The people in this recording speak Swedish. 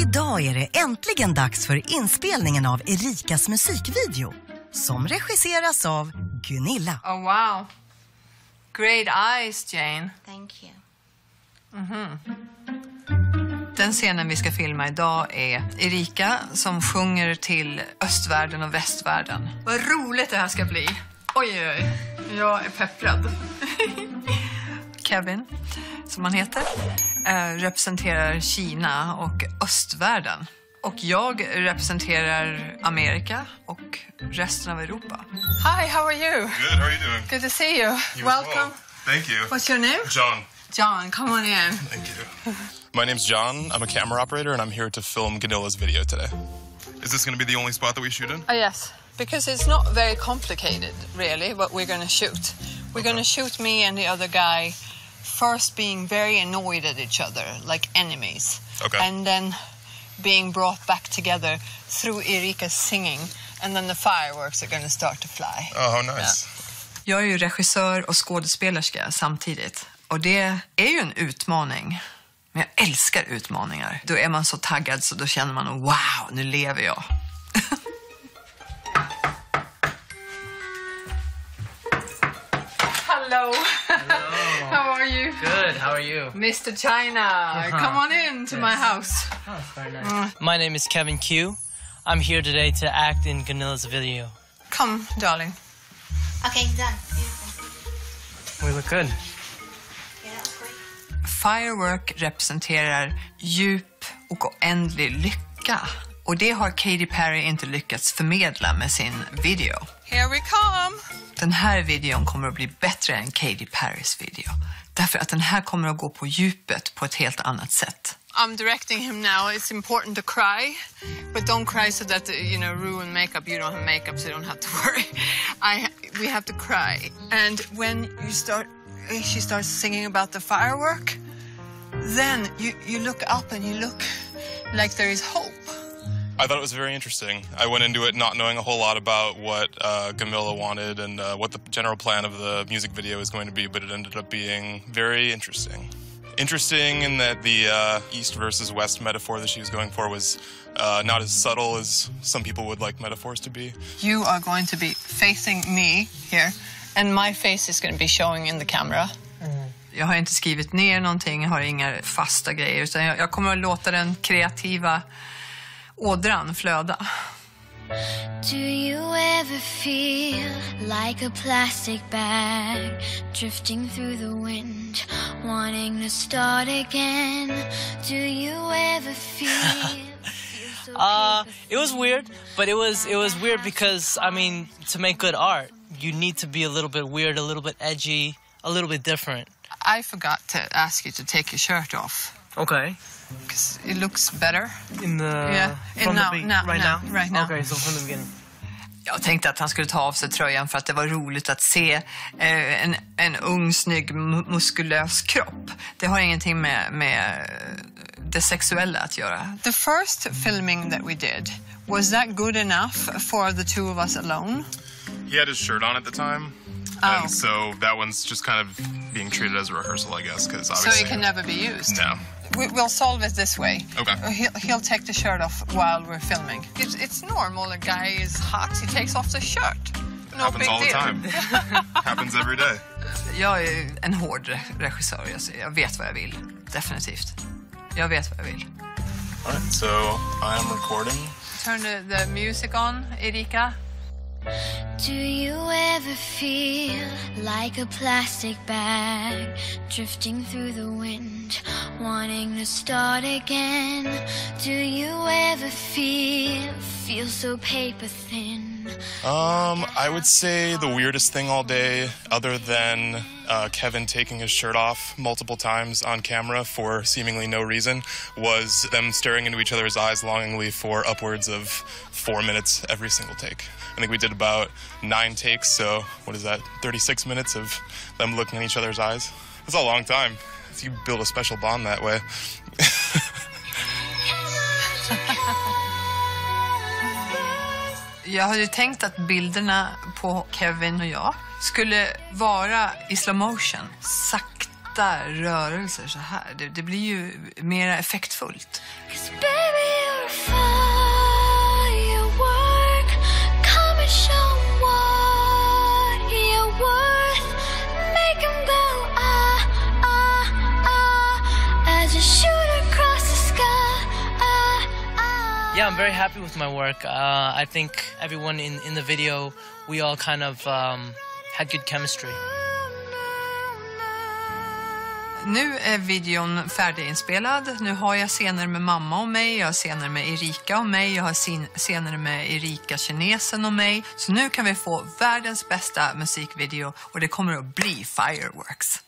Idag är det äntligen dags för inspelningen av Erikas musikvideo som regisseras av Gunilla. Oh wow. Great eyes, Jane. Thank you. Den scenen vi ska filma idag är Erika som sjunger till östvärlden och västvärlden. Vad roligt det här ska bli. Oj, oj. Jag är pepprad. Kevin, som han heter, representerar Kina och östvärlden. Och jag representerar Amerika och resten av Europa. Hi, how are you? Good, how are you doing? Good to see you. Welcome. Well. Thank you. What's your name? John. John, come on in. Thank you. My name's John. I'm a camera operator, and I'm here to film Gunilla's video today. Is this going to be the only spot that we shoot in? Yes, because it's not very complicated, really, what we're going to shoot. We're going to shoot me and the other guy first being very annoyed at each other, like enemies. Okay. And then being brought back together through Erikas singing. And then the fireworks are going to start to fly. Oh, how nice. Ja. Jag är ju regissör och skådespelerska samtidigt. Och det är ju en utmaning. Men jag älskar utmaningar. Då är man så taggad så då känner man, wow, nu lever jag. Hello. Hello. How are you? Good, how are you? Mr. China, come on in to my house. Oh, very nice. My name is Kevin Q. I'm here today to act in Gunilla's video. Come, darling. Okay, done. Beautiful. We look good. Yeah, that's great. Firework representerar djup och oändlig lycka. Och det har Katy Perry inte lyckats förmedla med sin video. Here we come! Den här videon kommer att bli bättre än Katy Perrys video. Därför att den här kommer att gå på djupet på ett helt annat sätt. I'm directing him now. It's important to cry. But don't cry so that, ruin makeup. You don't have makeup, so you don't have to worry. We have to cry. And when she starts singing about the firework, then you look up and you look like there is hope. I thought it was very interesting. I went into it not knowing a whole lot about what Gunilla wanted and what the general plan of the music video is going to be, but it ended up being very interesting. Interesting in that the East versus West metaphor that she was going for was not as subtle as some people would like metaphors to be. You are going to be facing me here, and my face is going to be showing in the camera. Jag har inte skrivit ner någonting, jag har inga fasta grejer, utan jag kommer att låta den kreativa ådran flöda. Do you ever feel like a plastic bag drifting through the wind, wanting to start again? Do you ever feel It was weird, but it was weird because, to make good art, you need to be a little bit weird, a little bit edgy, a little bit different. I forgot to ask you to take your shirt off. Okay. Because it looks better. In the... Yeah. Right now. Okay, so from the beginning. Jag tänkte att han skulle ta av sig tröjan för att det var roligt att se en ung, snygg, muskulös kropp. Det har ingenting med det sexuella att göra. The first filming that we did, was that good enough for the two of us alone? He had his shirt on at the time. Oh. And so that one's just kind of being treated as a rehearsal, I guess, because obviously... So it can never be used? No. We'll solve it this way. Okay. He'll take the shirt off while we're filming. It's normal. A guy is hot. He takes off the shirt. No Happens big all the deal. time. Happens every day. Jag är en hård regissör. Jag vet vad jag vill. Definitivt. Jag vet vad jag vill. All right, so I'm recording. Turn the music on, Erika. Do you ever feel like a plastic bag drifting through the wind, wanting to start again? Do you ever feel so paper thin? I would say the weirdest thing all day, other than Kevin taking his shirt off multiple times on camera for seemingly no reason, was them staring into each other's eyes longingly for upwards of 4 minutes every single take. I think we did about 9 takes, so what is that, 36 minutes of them looking in each other's eyes? That's a long time. You build a special bond that way. Jag hade tänkt att bilderna på Kevin och jag skulle vara i slow motion. Sakta rörelser så här. Det blir ju mer effektfullt. 'Cause baby, Yeah, I'm very happy with my work. I think everyone in the video, we all kind of had good chemistry. Nu är videon färdiginspelad. Nu har jag scener med mamma och mig, jag har scener med Erika och mig, jag har scener med Erika kinesen och mig. Så nu kan vi få världens bästa musikvideo och det kommer att bli Fireworks.